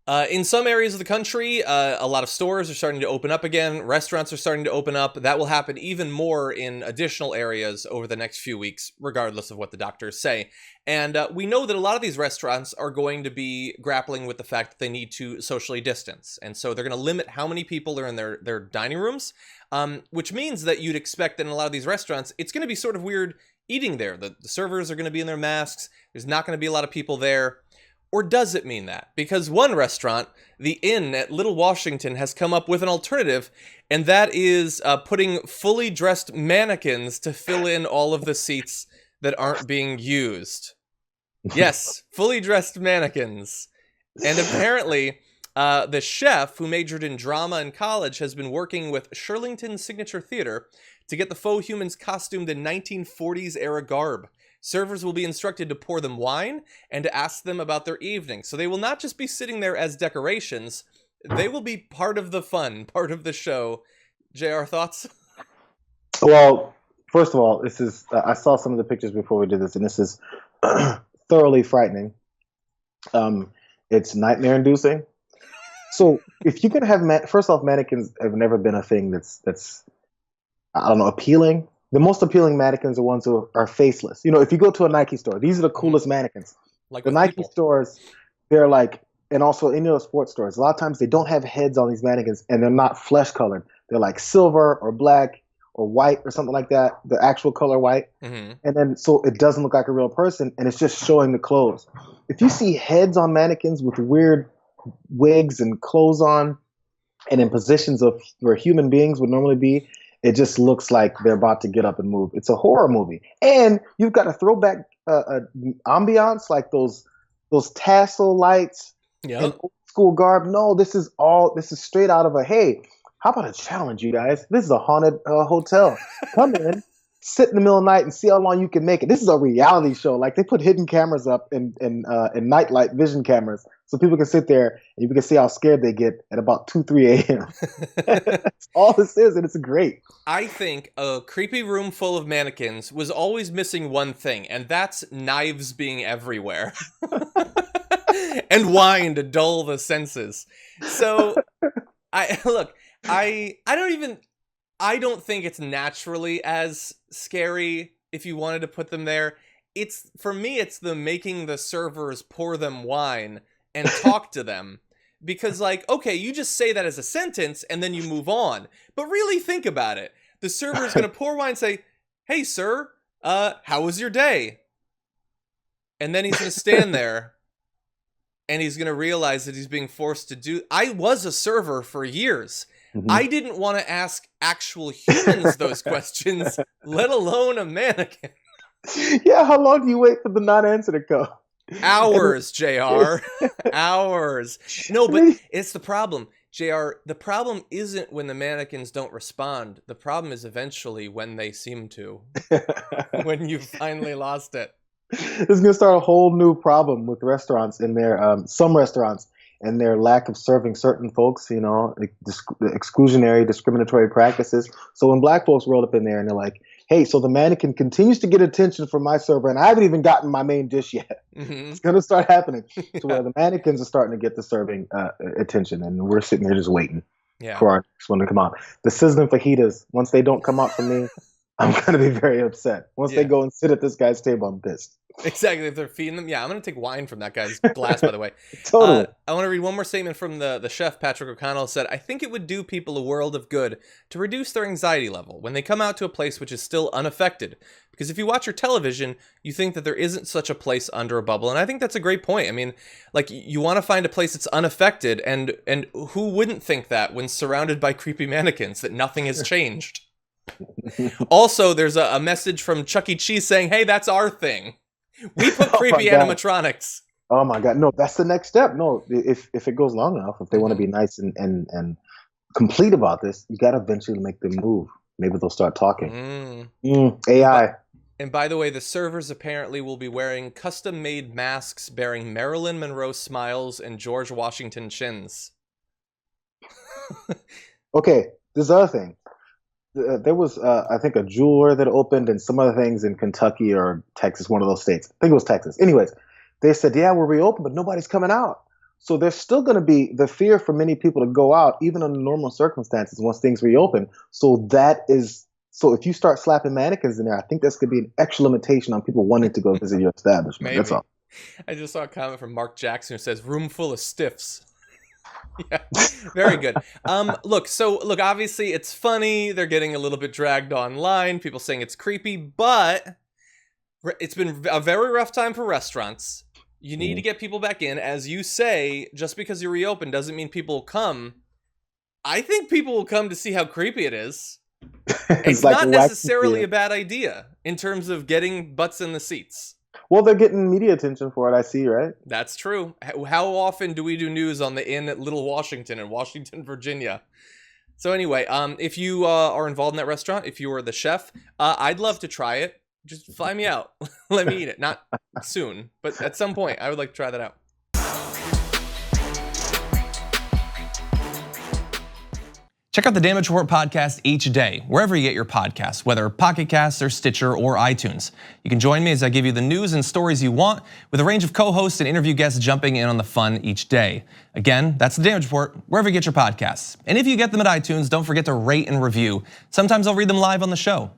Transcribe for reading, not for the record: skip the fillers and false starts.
In some areas of the country, a lot of stores are starting to open up again. Restaurants are starting to open up. That will happen even more in additional areas over the next few weeks, regardless of what the doctors say. And we know that a lot of these restaurants are going to be grappling with the fact that they need to socially distance. And so they're going to limit how many people are in their dining rooms, which means that you'd expect that in a lot of these restaurants, it's going to be sort of weird eating there. The servers are going to be in their masks. There's not going to be a lot of people there. Or does it mean that? Because one restaurant, the Inn at Little Washington, has come up with an alternative, and that is putting fully dressed mannequins to fill in all of the seats that aren't being used. Yes, fully dressed mannequins. And apparently, the chef who majored in drama in college has been working with Shirlington Signature Theater to get the faux humans costumed in 1940s era garb. Servers will be instructed to pour them wine and to ask them about their evening. So they will not just be sitting there as decorations. They will be part of the fun, part of the show. JR, thoughts? Well, first of all, this is I saw some of the pictures before we did this, and this is thoroughly frightening. It's nightmare-inducing. So if you can have first off, mannequins have never been a thing that's I don't know, appealing. The most appealing mannequins are ones who are faceless. You know, if you go to a Nike store, these are the coolest mannequins. Like The with Nike people. stores, they're like, and also in your sports stores, a lot of times they don't have heads on these mannequins, and they're not flesh colored. They're like silver or black or white or something like that, the actual color white. Mm-hmm. And then so it doesn't look like a real person, and it's just showing the clothes. If you see heads on mannequins with weird wigs and clothes on, and in positions of where human beings would normally be, it just looks like they're about to get up and move. It's a horror movie, and you've got a throwback ambiance like those tassel lights and Yep. old school garb. No, this is straight out of a hey. How about a challenge, you guys? This is a haunted hotel. Come in, sit in the middle of the night, and see how long you can make it. This is a reality show. Like they put hidden cameras up and nightlight vision cameras, so people can sit there and you can see how scared they get at about 2, 3 a.m. That's all this is, and it's great. I think a creepy room full of mannequins was always missing one thing, and that's knives being everywhere. And wine to dull the senses. So, I don't think it's naturally as scary if you wanted to put them there. For me, it's the making the servers pour them wine and talk to them. Because, like, okay, you just say that as a sentence and then you move on. But really think about it. The server is going to pour wine and say, "Hey, sir, how was your day?" And then he's going to stand there and he's going to realize that he's being forced to do. I was a server for years. Mhm. I didn't want to ask actual humans those questions, let alone a mannequin. Yeah, how long do you wait for the non-answer to come? Hours, JR. Hours. No, but it's the problem. JR, the problem isn't when the mannequins don't respond. The problem is eventually when they seem to. When you finally lost it. This is going to start a whole new problem with restaurants in their some restaurants and their lack of serving certain folks, you know, exclusionary, discriminatory practices. So when black folks roll up in there and they're like, "Hey, so the mannequin continues to get attention from my server, and I haven't even gotten my main dish yet." Mm-hmm. It's going to start happening to where the mannequins are starting to get the serving attention, and we're sitting here just waiting Yeah. for our next one to come out. The sizzling fajitas, once they don't come out for me, I'm going to be very upset. Once they Yeah. go and sit at this guy's table, I'm pissed. Exactly. If they're feeding them. Yeah, I'm going to take wine from that guy's glass, by the way. Totally. I want to read one more statement from the chef, Patrick O'Connell. Said, "I think it would do people a world of good to reduce their anxiety level when they come out to a place which is still unaffected. Because if you watch your television, you think that there isn't such a place under a bubble." And I think that's a great point. I mean, like, you want to find a place that's unaffected, and who wouldn't think that when surrounded by creepy mannequins, that nothing has changed? Also, there's a message from Chuck E. Cheese saying, "Hey, that's our thing. We put Oh my creepy God. animatronics." Oh my God. No, that's the next step. No, if it goes long enough, if they want to be nice and complete about this, you got to eventually make them move. Maybe they'll start talking. AI. And by the way, the servers apparently will be wearing custom-made masks bearing Marilyn Monroe smiles and George Washington chins. Okay, this other thing. There was, I think, a jeweler that opened and some other things in Kentucky or Texas, one of those states. I think it was Texas. Anyways, they said, "Yeah, we're reopened, but nobody's coming out." So there's still going to be the fear for many people to go out, even under normal circumstances, once things reopen. So if you start slapping mannequins in there, I think that's going to be an extra limitation on people wanting to go visit your establishment. Maybe. That's all. I just saw a comment from Mark Jackson who says, "Room full of stiffs." Yeah, very good. Look, obviously it's funny. They're getting a little bit dragged online. People saying it's creepy, but it's been a very rough time for restaurants. You need to get people back in. As you say, just because you reopen doesn't mean people will come. I think people will come to see how creepy it is. It's like not necessarily a bad idea in terms of getting butts in the seats. Well, they're getting media attention for it, I see, right? That's true. How often do we do news on the Inn at Little Washington in Washington, Virginia? So anyway, if you are involved in that restaurant, if you are the chef, I'd love to try it. Just fly me out. Let me eat it. Not soon, but at some point, I would like to try that out. Check out the Damage Report podcast each day, wherever you get your podcasts, whether Pocket Casts or Stitcher or iTunes. You can join me as I give you the news and stories you want, with a range of co-hosts and interview guests jumping in on the fun each day. Again, that's the Damage Report, wherever you get your podcasts. And if you get them at iTunes, don't forget to rate and review. Sometimes I'll read them live on the show.